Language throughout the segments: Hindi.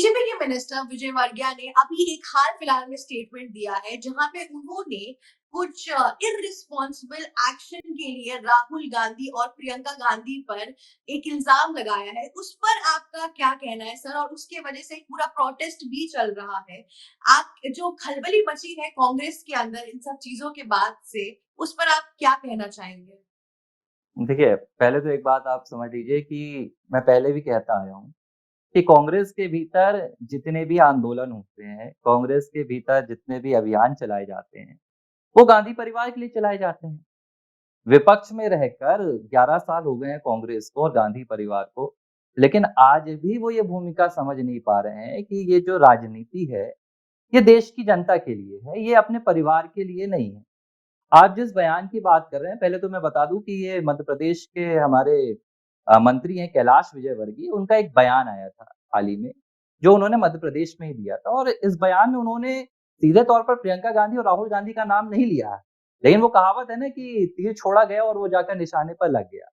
बीजेपी के मिनिस्टर विजय वर्गिया ने अभी एक हाल फिलहाल में स्टेटमेंट दिया है जहां पे उन्होंने कुछ इररिस्पॉन्सिबल एक्शन के लिए राहुल गांधी और प्रियंका गांधी पर एक इल्जाम लगाया है। उस पर आपका क्या कहना है सर? और उसके वजह से एक पूरा प्रोटेस्ट भी चल रहा है। आप जो खलबली मची है कांग्रेस के अंदर इन सब चीजों के बाद से, उस पर आप क्या कहना चाहेंगे? देखिए, पहले तो एक बात आप समझ लीजिए कि मैं पहले भी कहता आया हूँ कि कांग्रेस के भीतर जितने भी आंदोलन होते हैं, कांग्रेस के भीतर जितने भी अभियान चलाए जाते हैं, वो गांधी परिवार के लिए चलाए जाते हैं। विपक्ष में रहकर 11 साल हो गए हैं कांग्रेस को और गांधी परिवार को, लेकिन आज भी वो ये भूमिका समझ नहीं पा रहे हैं कि ये जो राजनीति है, ये देश की जनता के लिए है, ये अपने परिवार के लिए नहीं है। आप जिस बयान की बात कर रहे हैं, पहले तो मैं बता दूं कि ये मध्य प्रदेश के हमारे मंत्री हैं कैलाश विजयवर्गीय, उनका एक बयान आया था हाल ही में, जो उन्होंने मध्य प्रदेश में ही दिया था और इस बयान में उन्होंने सीधे तौर पर प्रियंका गांधी और राहुल गांधी का नाम नहीं लिया है। लेकिन वो कहावत है ना कि तीर छोड़ा गया और वो जाकर निशाने पर लग गया।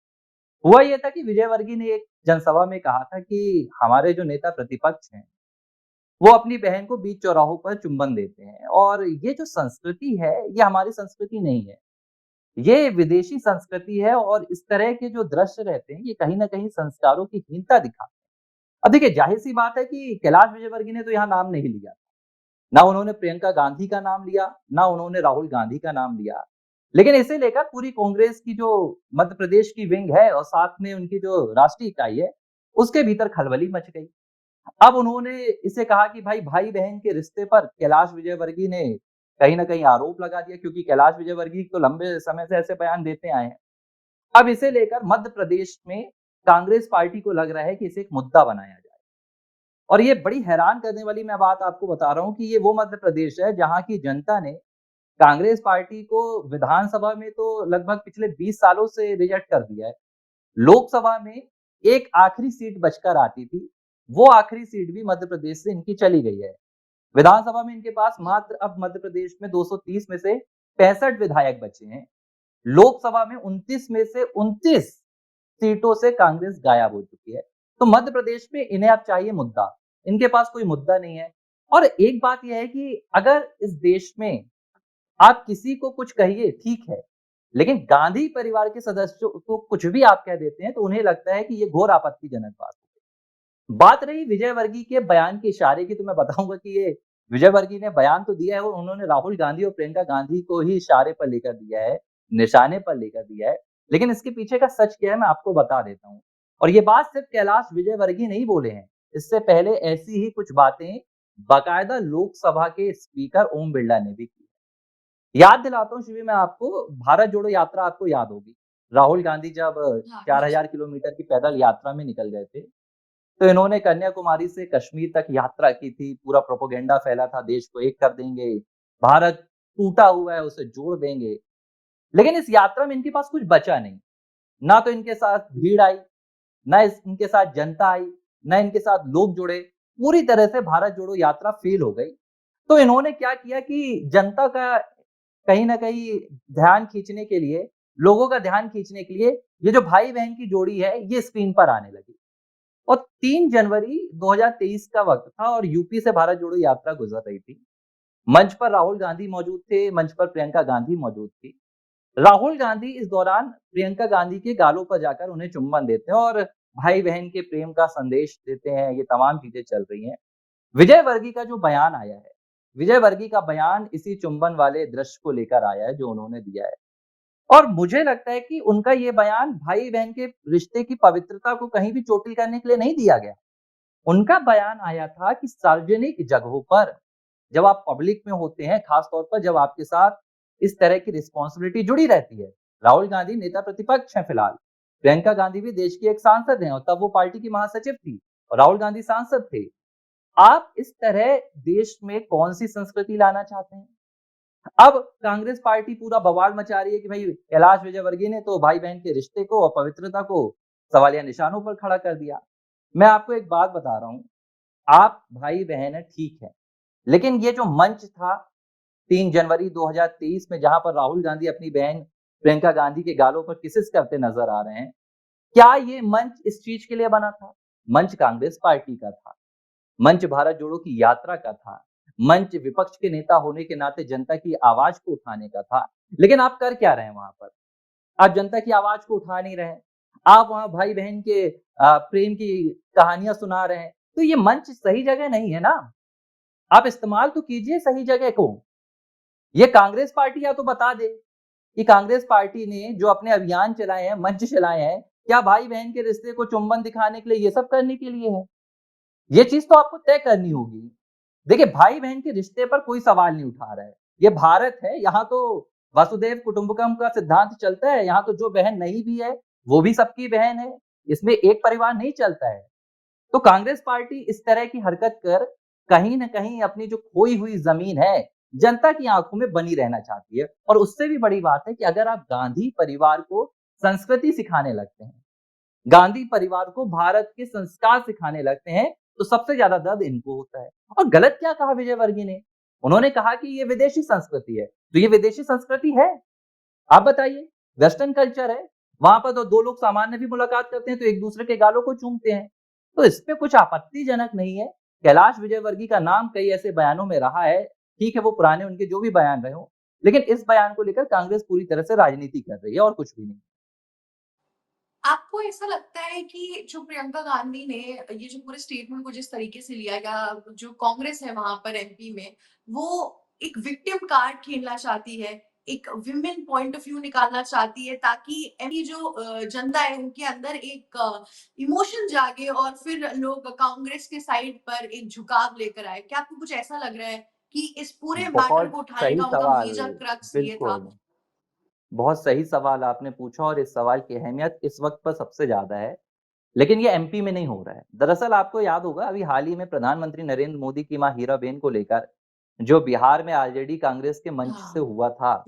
हुआ ये था कि विजयवर्गीय ने एक जनसभा में कहा था कि हमारे जो नेता प्रतिपक्ष हैं, वो अपनी बहन को बीच चौराहों पर चुंबन देते हैं और ये जो संस्कृति है, ये हमारी संस्कृति नहीं है। ये विदेशी संस्कृति है और इस तरह के जो दृश्य रहते हैं, ये कहीं न कहीं संस्कारों की हीनता दिखाते हैं। अब देखिए, ज़ाहिर-सी बात है कि कैलाश विजयवर्गीय ने तो यहाँ नाम नहीं लिया। ना उन्होंने प्रियंका गांधी का नाम लिया, ना उन्होंने राहुल गांधी का नाम लिया। लेकिन इसे लेकर पूरी कांग्रेस की जो मध्य प्रदेश की विंग है और साथ में उनकी जो राष्ट्रीय इकाई है, उसके भीतर खलबली मच गई। अब उन्होंने इसे कहा कि भाई-बहन के रिश्ते पर कैलाश विजयवर्गीय ने कहीं न कहीं आरोप लगा दिया, क्योंकि कैलाश विजयवर्गीय तो लंबे समय से ऐसे बयान देते आए हैं। अब इसे लेकर मध्य प्रदेश में कांग्रेस पार्टी को लग रहा है कि इसे एक मुद्दा बनाया जाए। और ये बड़ी हैरान करने वाली मैं बात आपको बता रहा हूँ कि ये वो मध्य प्रदेश है जहाँ की जनता ने कांग्रेस पार्टी को विधानसभा में तो लगभग पिछले 20 सालों से रिजेक्ट कर दिया है। लोकसभा में एक आखिरी सीट बचकर आती थी, वो आखिरी सीट भी मध्य प्रदेश से इनकी चली गई है। विधानसभा में इनके पास मात्र अब मध्य प्रदेश में 230 में से 65 विधायक बचे हैं। लोकसभा में 29 में से 29 सीटों से कांग्रेस गायब हो चुकी है। तो मध्य प्रदेश में इन्हें अब चाहिए मुद्दा। इनके पास कोई मुद्दा नहीं है। और एक बात यह है कि अगर इस देश में आप किसी को कुछ कहिए, ठीक है, लेकिन गांधी परिवार के सदस्यों को कुछ भी आप कह देते हैं तो उन्हें लगता है कि ये घोर आपत्तिजनक बात है। बात रही विजयवर्गीय के बयान के इशारे की, तो मैं बताऊंगा कि ये विजयवर्गीय ने बयान तो दिया है, वो उन्होंने राहुल गांधी और प्रियंका गांधी को ही इशारे पर लेकर दिया है, निशाने पर लेकर दिया है। लेकिन इसके पीछे का सच क्या है, मैं आपको बता देता हूँ। और ये बात सिर्फ कैलाश विजयवर्गीय नहीं बोले हैं, इससे पहले ऐसी ही कुछ बातें बाकायदा लोकसभा के स्पीकर ओम बिरला ने भी की। याद दिलाता हूँ शिवी मैं आपको, भारत जोड़ो यात्रा आपको याद होगी। राहुल गांधी जब हाँ, 4000 किलोमीटर की पैदल यात्रा में निकल गए थे, तो इन्होंने कन्याकुमारी से कश्मीर तक यात्रा की थी, पूरा प्रोपेगेंडा फैला था, देश को एक कर देंगे, भारत टूटा हुआ है, उसे जोड़ देंगे। लेकिन इस यात्रा में इनके पास कुछ बचा नहीं। ना तो इनके साथ भीड़ आई, ना इनके साथ जनता आई, ना इनके साथ लोग जुड़े। पूरी तरह से भारत जोड़ो यात्रा फेल हो गई। तो इन्होंने क्या किया कि जनता का कहीं न कहीं ध्यान खींचने के लिए, लोगों का ध्यान खींचने के लिए, ये जो भाई-बहन की जोड़ी है, ये स्क्रीन पर आने लगी। और 3 जनवरी 2023 का वक़्त था और यूपी से भारत जोड़ो यात्रा गुज़र रही थी। मंच पर राहुल गांधी मौजूद थे, मंच पर प्रियंका गांधी मौजूद थी। राहुल गांधी इस दौरान प्रियंका गांधी के गालों पर जाकर उन्हें चुम्बन देते हैं और भाई-बहन के प्रेम का संदेश देते हैं, ये तमाम चीज़ें चल रही हैं। विजय वर्गीय का जो बयान आया है, विजय वर्गीय का बयान इसी चुंबन वाले दृश्य को लेकर आया है जो उन्होंने दिया है। और मुझे लगता है कि उनका ये बयान भाई-बहन के रिश्ते की पवित्रता को कहीं भी चोटिल करने के लिए नहीं दिया गया। उनका बयान आया था कि सार्वजनिक जगहों पर जब आप पब्लिक में होते हैं, खास तौर पर जब आपके साथ इस तरह की रिस्पॉन्सिबिलिटी जुड़ी रहती है। राहुल गांधी नेता प्रतिपक्ष हैं फिलहाल, प्रियंका गांधी भी देश की एक सांसद हैं और तब वो पार्टी की महासचिव थी और राहुल गांधी सांसद थे। आप इस तरह देश में कौन सी संस्कृति लाना चाहते हैं? अब कांग्रेस पार्टी पूरा बवाल मचा रही है कि भाई कैलाश विजयवर्गीय ने तो भाई बहन के रिश्ते को और पवित्रता को सवालिया निशानों पर खड़ा कर दिया। मैं आपको एक बात बता रहा हूं, आप भाई बहन है, ठीक है, लेकिन ये जो मंच था 3 जनवरी 2023 में, जहां पर राहुल गांधी अपनी बहन प्रियंका गांधी के गालों पर किसेस करते नजर आ रहे हैं, क्या ये मंच इस चीज के लिए बना था? मंच कांग्रेस पार्टी का था। मंच भारत जोड़ो की यात्रा का था, मंच विपक्ष के नेता होने के नाते जनता की आवाज को उठाने का था। लेकिन आप कर क्या रहे हैं वहाँ पर? आप जनता की आवाज को उठा नहीं रहे हैं। आप वहाँ भाई-बहन के प्रेम की कहानियाँ सुना रहे हैं। तो ये मंच सही जगह नहीं है ना। आप इस्तेमाल तो कीजिए सही जगह को। ये कांग्रेस पार्टी या तो बता दे कि कांग्रेस पार्टी ने जो अपने अभियान चलाए हैं, मंच चलाए हैं, क्या भाई-बहन के रिश्ते को चुंबन दिखाने के लिए ये सब करने के लिए है? ये चीज़ तो आपको तय करनी होगी। देखिए, भाई-बहन के रिश्ते पर कोई सवाल नहीं उठा रहा है। ये भारत है, यहाँ तो वसुधैव कुटुंबकम का सिद्धांत चलता है। यहाँ तो जो बहन नहीं भी है, वो भी सबकी बहन है। इसमें एक परिवार नहीं चलता है। तो कांग्रेस पार्टी इस तरह की हरकत कर कहीं न कहीं अपनी जो खोई हुई ज़मीन है, जनता की आँखों में बनी रहना चाहती है। और उससे भी बड़ी बात है कि अगर आप गांधी परिवार को संस्कृति सिखाने लगते हैं, गांधी परिवार को भारत के संस्कार सिखाने लगते हैं, तो सबसे ज़्यादा दर्द इनको होता है। और गलत क्या कहा विजयवर्गीय ने? उन्होंने कहा कि ये विदेशी संस्कृति है। तो ये विदेशी संस्कृति है? आप बताइए। वेस्टर्न कल्चर है। वहाँ पर तो 2 लोग सामान्य भी मुलाकात करते हैं तो एक-दूसरे के गालों को चूमते हैं। तो इसपे कुछ आपत्तिजनक नहीं है। कैलाश विजयवर्गीय का नाम कई ऐसे बयानों में रहा है। ठीक है, वो पुराने उनके जो भी बयान रहे हों। लेकिन इस बयान को लेकर कांग्रेस पूरी तरह से राजनीति कर रही है और कुछ भी नहीं। आपको ऐसा लगता है कि जो प्रियंका गांधी ने ये जो पूरे स्टेटमेंट को जिस तरीके से लिया या जो कांग्रेस है वहां पर एमपी में, वो एक विक्टिम कार्ड खेलना चाहती है, एक विमेन पॉइंट ऑफ व्यू निकालना चाहती है ताकि एमपी जो जनता है उनके अंदर एक इमोशन जागे और फिर लोग कांग्रेस के साइड पर एक झुकाव लेकर आए। क्या आपको कुछ ऐसा लग रहा है कि इस पूरे मैटर बहुत को उठाने सही का उनका सवाल। मेजर क्रक्स ये था? बिल्कुल। बहुत सही सवाल आपने पूछा और इस सवाल की अहमियत इस वक़्त पर सबसे ज़्यादा है। लेकिन ये एमपी में नहीं हो रहा है। दरअसल आपको याद होगा अभी हाल ही में प्रधानमंत्री नरेंद्र मोदी की माँ हीराबेन को लेकर जो बिहार में आरजेडी कांग्रेस के मंच से हाँ। हुआ था,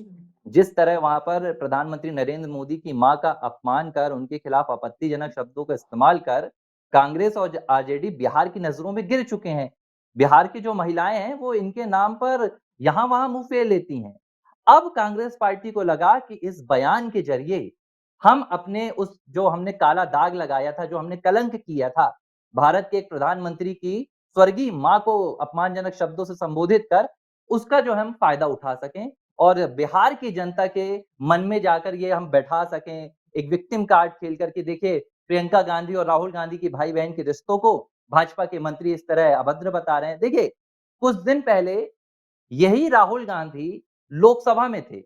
जिस तरह वहाँ पर प्रधानमंत्री नरेंद्र मोदी की माँ का अपमान कर उनके खिलाफ आपत्तिजनक शब्दों का इस्तेमाल कर कांग्रेस और आरजेडी बिहार की नज़रों में गिर चुके हैं। बिहार की जो महिलाएँ हैं वो इनके नाम पर यहाँ-वहाँ मुँह फेर लेती हैं। अब कांग्रेस पार्टी को लगा कि इस बयान के ज़रिए हम अपने उस जो हमने काला दाग लगाया था, जो हमने कलंक किया था, भारत के एक प्रधानमंत्री की स्वर्गीय माँ को अपमानजनक शब्दों से संबोधित कर, उसका जो हम फ़ायदा उठा सकें और बिहार की जनता के मन में जाकर ये हम बैठा सकें, एक विक्टिम कार्ड खेल कर के देखिए, प्रियंका गांधी और राहुल गांधी की भाई-बहन के रिश्तों को भाजपा के मंत्री इस तरह अभद्र बता रहे हैं। देखिए, कुछ दिन पहले यही राहुल गांधी लोकसभा में थे।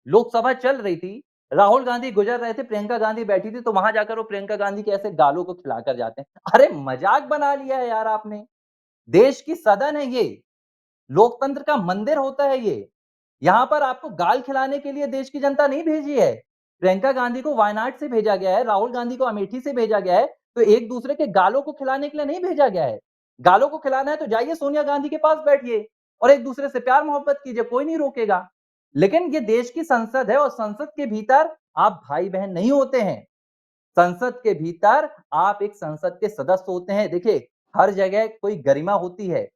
लोकसभा चल रही थी, राहुल गांधी गुजर रहे थे, प्रियंका गांधी बैठी थी, तो वहाँ जाकर वो प्रियंका गांधी के ऐसे गालों को खिलाकर जाते हैं। अरे मज़ाक बना लिया है यार आपने। देश की सदन है ये, लोकतंत्र का मंदिर होता है ये। यहाँ पर आपको गाल खिलाने के लिए देश की जनता नहीं भेजी है। प्रियंका गांधी को वायनाड से भेजा गया है, राहुल गांधी को अमेठी से भेजा गया है, तो एक-दूसरे के गालों को खिलाने के लिए नहीं भेजा गया है। गालों को खिलाना है तो जाइए सोनिया गांधी के पास बैठिए और एक-दूसरे से प्यार-मोहब्बत कीजिए, कोई नहीं रोकेगा। लेकिन ये देश की संसद है और संसद के भीतर आप भाई-बहन नहीं होते हैं। संसद के भीतर आप एक संसद के सदस्य होते हैं। देखिए, हर जगह कोई गरिमा होती है,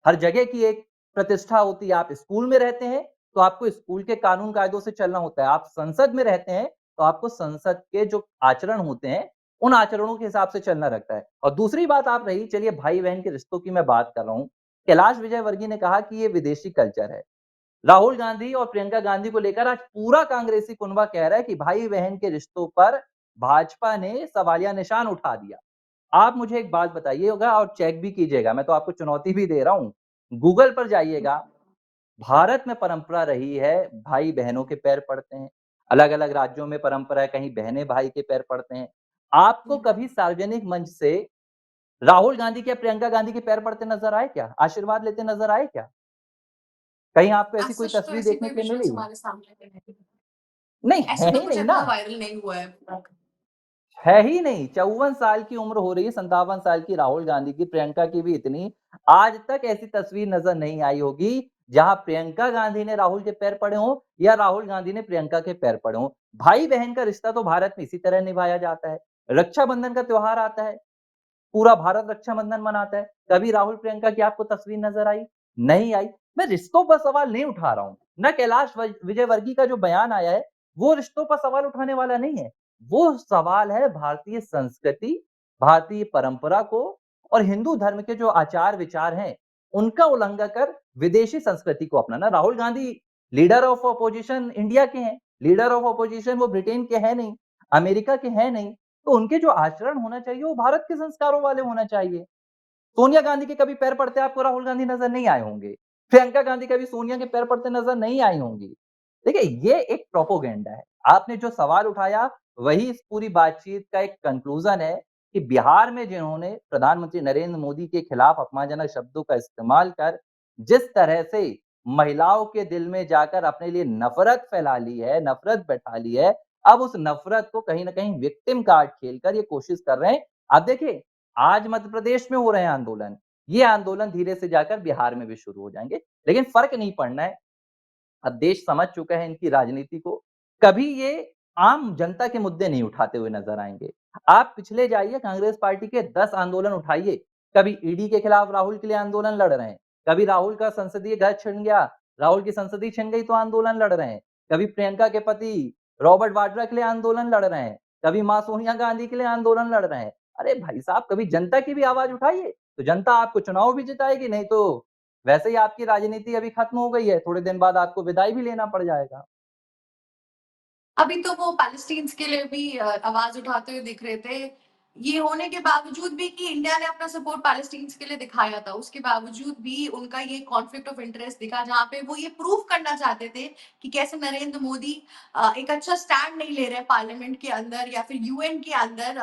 हर जगह की एक प्रतिष्ठा होती है। आप स्कूल में रहते हैं, तो आपको स्कूल के कानून-कायदों से चलना होता है। आप संसद में रहते हैं, तो आपको संसद के जो आचरण होते हैं, उन आचरणों के हिसाब से चलना रहता है। और दूसरी बात आप रही चलिए भाई-बहन के रिश्तों की मैं बात कर रहा हूँ। कैलाश विजयवर्गीय ने कहा कि ये विदेशी कल्चर है। राहुल गांधी और प्रियंका गांधी को लेकर आज पूरा कांग्रेसी कुनबा कह रहा है कि भाई-बहन के रिश्तों पर भाजपा ने सवालिया निशान उठा दिया। आप मुझे एक बात बताइएगा और चेक भी कीजिएगा, मैं तो आपको चुनौती भी दे रहा हूँ। गूगल पर जाइएगा, भारत में परंपरा रही है भाई-बहनों के पैर पड़ते हैं। अलग-अलग राज्यों में परंपरा है, कहीं बहनें भाई के पैर पड़ते हैं। आपको कभी सार्वजनिक मंच से राहुल गांधी के या प्रियंका गांधी के पैर पड़ते नज़र आए क्या? आशीर्वाद लेते नज़र आए क्या? कहीं आपको ऐसी एज़ कोई सच तो तस्वीर ऐसी देखने कोई के लिए विजुअल्स मिली? हमारे सामने तो नहीं। नहीं, ऐसे है तो ही कुछ नहीं ना। इतना वायरल नहीं हुआ है। है ही नहीं। 54 साल की उम्र हो रही है, 57 साल की राहुल गांधी की, प्रियंका की भी इतनी। आज तक ऐसी तस्वीर नज़र नहीं आई होगी, जहाँ प्रियंका गांधी ने राहुल के पैर पड़े हों या राहुल गांधी ने प्रियंका के पैर पड़े हों। भाई-बहन का रिश्ता तो भारत में इसी तरह निभाया जाता है। रक्षाबंधन का त्योहार आता है, पूरा भारत रक्षाबंधन मनाता है। कभी राहुल प्रियंका की आपको तस्वीर नज़र आई? नहीं आई। मैं रिश्तों पर सवाल नहीं उठा रहा हूँ। ना कैलाश विजयवर्गीय का जो बयान आया है, वो रिश्तों पर सवाल उठाने वाला नहीं है। वो सवाल है भारतीय संस्कृति, भारतीय परंपरा को और हिंदू धर्म के जो आचार-विचार हैं, उनका उल्लंघन कर विदेशी संस्कृति को अपनाना। Rahul Gandhi leader of opposition India के हैं, लीडर ऑफ अपोजिशन वो ब्रिटेन के हैं नहीं, अमेरिका के हैं नहीं, तो उनके जो आचरण होना चाहिए वो भारत के संस्कारों वाले होना चाहिए। सोनिया गांधी के कभी पैर पड़ते आपको राहुल गांधी नजर नहीं आए होंगे। प्रियंका गांधी कभी सोनिया के पैर पड़ते नजर नहीं आई होंगी। देखिए, ये एक प्रोपोगेंडा है। आपने जो सवाल उठाया वही इस पूरी बातचीत का एक कंक्लूजन है कि बिहार में जिन्होंने प्रधानमंत्री नरेंद्र मोदी के खिलाफ अपमानजनक शब्दों का इस्तेमाल कर जिस तरह से महिलाओं के दिल में जाकर अपने लिए नफरत फैला ली है, नफरत बैठा ली है, अब उस नफरत को कहीं ना कहीं विक्टिम कार्ड खेलकर ये कोशिश कर रहे हैं। आप देखिए, आज मध्य प्रदेश में हो रहे हैं आंदोलन, ये आंदोलन धीरे से जाकर बिहार में भी शुरू हो जाएंगे, लेकिन फर्क नहीं पड़ना है। अब देश समझ चुका है इनकी राजनीति को। कभी ये आम जनता के मुद्दे नहीं उठाते हुए नजर आएंगे। आप पिछले जाइए, कांग्रेस पार्टी के 10 आंदोलन उठाइए। कभी ईडी के खिलाफ राहुल के लिए आंदोलन लड़ रहे हैं, कभी राहुल का संसदीय घर छिन गया, राहुल की संसदीय छिन गई तो आंदोलन लड़ रहे हैं, कभी प्रियंका के पति रॉबर्ट वाड्रा के लिए आंदोलन लड़ रहे हैं, कभी मां सोनिया गांधी के लिए आंदोलन लड़ रहे हैं। अरे भाई साहब, कभी जनता की भी आवाज उठाइए, तो जनता आपको चुनाव भी जिताएगी, नहीं तो वैसे ही आपकी राजनीति अभी खत्म हो गई है, थोड़े दिन बाद आपको विदाई भी लेना पड़ जाएगा। अभी तो वो पैलेस्टीन्स के लिए भी आवाज उठाते हुए दिख रहे थे। ये होने के बावजूद भी कि इंडिया ने अपना सपोर्ट पैलेस्टीन्स के लिए दिखाया था, उसके बावजूद भी उनका ये कॉन्फ्लिक्ट ऑफ इंटरेस्ट दिखा, जहाँ पे वो ये प्रूव करना चाहते थे कि कैसे नरेंद्र मोदी एक अच्छा स्टैंड नहीं ले रहे पार्लियामेंट के अंदर या फिर यूएन के अंदर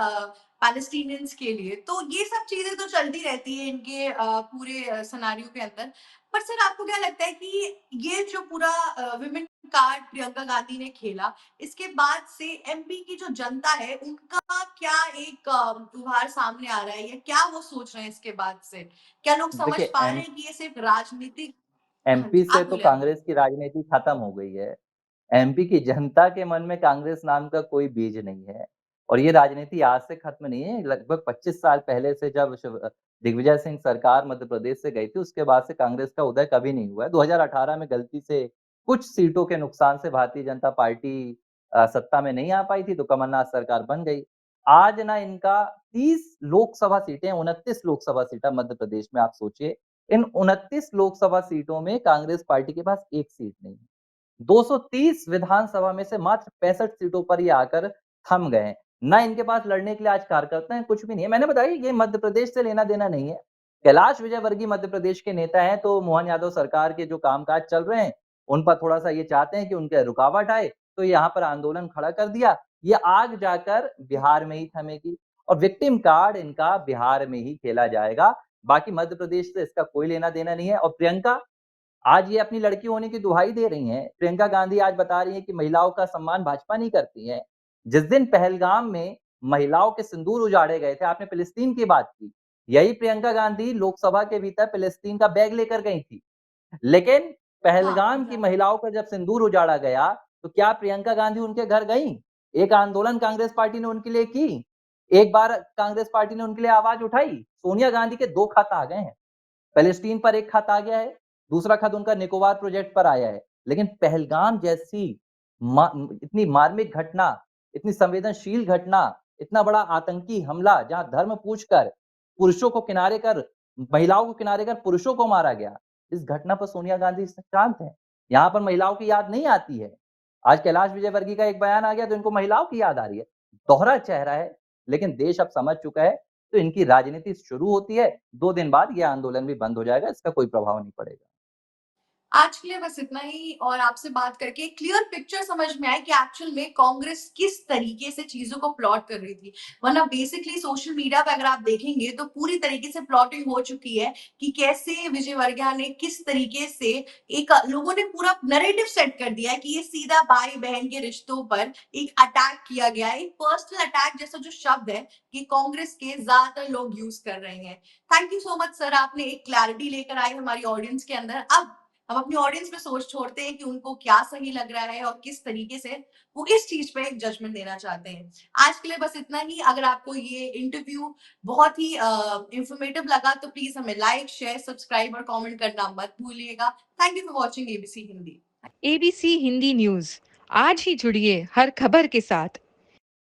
पैलेस्टीनियंस के लिए। तो ये सब चीजें तो चलती रहती है इनके पूरे सिनेरियो के अंदर। पर सर, आपको क्या लगता है कि ये जो पूरा विमेन कार्ड प्रियंका गांधी ने खेला, इसके बाद से एमपी की जो जनता है उनका क्या एक उभार सामने आ रहा है, या क्या वो सोच रहे हैं इसके बाद से? क्या लोग समझ देखिए, पा रहे हैं कि ये सिर्फ राजनीतिक? हाँ एमपी जी, से आप तो बोले, आप बोले। कांग्रेस की राजनीति खत्म हो गई है। एमपी की जनता के मन में कांग्रेस नाम का कोई बीज नहीं है, और ये राजनीति आज से खत्म नहीं है। लगभग 25 साल पहले से जब दिग्विजय सिंह सरकार मध्य प्रदेश से गई थी, उसके बाद से कांग्रेस का उदय कभी नहीं हुआ है। 2018 में गलती से कुछ सीटों के नुकसान से भारतीय जनता पार्टी सत्ता में नहीं आ पाई थी, तो कमलनाथ सरकार बन गई। आज ना इनका 30 लोकसभा सीटें, 29 लोकसभा सीटें मध्य प्रदेश में, आप सोचिए, इन 29 लोकसभा सीटों में कांग्रेस पार्टी के पास एक सीट नहीं है। 230 विधानसभा में से मात्र 65 सीटों पर ये आकर थम गए हैं। ना इनके पास लड़ने के लिए आज कार्यकर्ता हैं, कुछ भी नहीं है। मैंने बताया, ये मध्य प्रदेश से लेना देना नहीं है। कैलाश विजयवर्गीय मध्य प्रदेश के नेता हैं, तो मोहन यादव सरकार के जो कामकाज चल रहे हैं, उन पर थोड़ा-सा ये चाहते हैं कि उनके रुकावट आए, तो यहाँ पर आंदोलन खड़ा कर दिया। ये आग जाकर बिहार में ही थमेगी, और विक्टिम कार्ड इनका बिहार में ही खेला जाएगा। बाकी मध्य प्रदेश से इसका कोई लेना-देना नहीं है। और प्रियंका आज ये अपनी लड़की होने की दुहाई दे रही हैं। प्रियंका गांधी आज बता रही हैं कि महिलाओं का सम्मान भाजपा नहीं करती है। जिस दिन पहलगाम में महिलाओं के सिंदूर उजाड़े गए थे, आपने फिलिस्तीन की बात की, यही प्रियंका गांधी लोकसभा के भीतर फिलिस्तीन का बैग लेकर गई थी। लेकिन हाँ, पहलगाम की एग्जैक्टली। महिलाओं का जब सिंदूर उजाड़ा गया, तो क्या प्रियंका गांधी उनके घर गईं? एक आंदोलन कांग्रेस पार्टी ने उनके लिए की? एक बार कांग्रेस पार्टी ने उनके लिए आवाज उठाई? सोनिया गांधी के 2 खत आ गए हैं। पैलेस्टीन पर एक खत आ गया है, दूसरा खत उनका निकोबार प्रोजेक्ट पर आया है। लेकिन पहलगाम जैसी इतनी मार्मिक घटना, इतनी संवेदनशील घटना, इतना बड़ा आतंकी हमला, जहां धर्म पूछकर पुरुषों को किनारे कर, महिलाओं को किनारे कर पुरुषों को मारा गया, इस घटना पर सोनिया गांधी शांत है। यहाँ पर महिलाओं की याद नहीं आती है। आज कैलाश विजयवर्गीय का एक बयान आ गया तो इनको महिलाओं की याद आ रही है। दोहरा चेहरा है, लेकिन देश अब समझ चुका है, तो इनकी राजनीति शुरू होती है, 2 दिन बाद ये आंदोलन भी बंद हो जाएगा, इसका कोई प्रभाव नहीं पड़ेगा। आज के लिए बस इतना ही, और आपसे बात करके क्लियर पिक्चर समझ में आई कि एक्चुअल में कांग्रेस किस तरीके से चीजों को प्लॉट कर रही थी। वरना बेसिकली सोशल मीडिया पे अगर आप देखेंगे तो पूरी तरीके से प्लॉटिंग हो चुकी है कि कैसे विजय वर्गीय ने किस तरीके से एक लोगों ने पूरा नैरेटिव सेट कर दिया है कि ये सीधा भाई बहन के रिश्तों पर एक अटैक किया गया है, एक पर्सनल अटैक जैसा जो शब्द है कि कांग्रेस के ज्यादातर लोग यूज कर रहे हैं। Thank you so much sir, आपने एक क्लैरिटी लेकर आए हमारी ऑडियंस के अंदर। अब हम अपनी ऑडियंस में सोच छोड़ते हैं कि उनको क्या सही लग रहा है और किस तरीके से वो इस चीज पे एक जजमेंट देना चाहते हैं। आज के लिए बस इतना ही। अगर आपको ये इंटरव्यू बहुत ही इंफॉर्मेटिव लगा तो प्लीज हमें लाइक, शेयर, सब्सक्राइब और कमेंट करना मत भूलिएगा। Thank you for watching ABC Hindi. ABC Hindi news, आज ही जुड़िए हर खबर के साथ।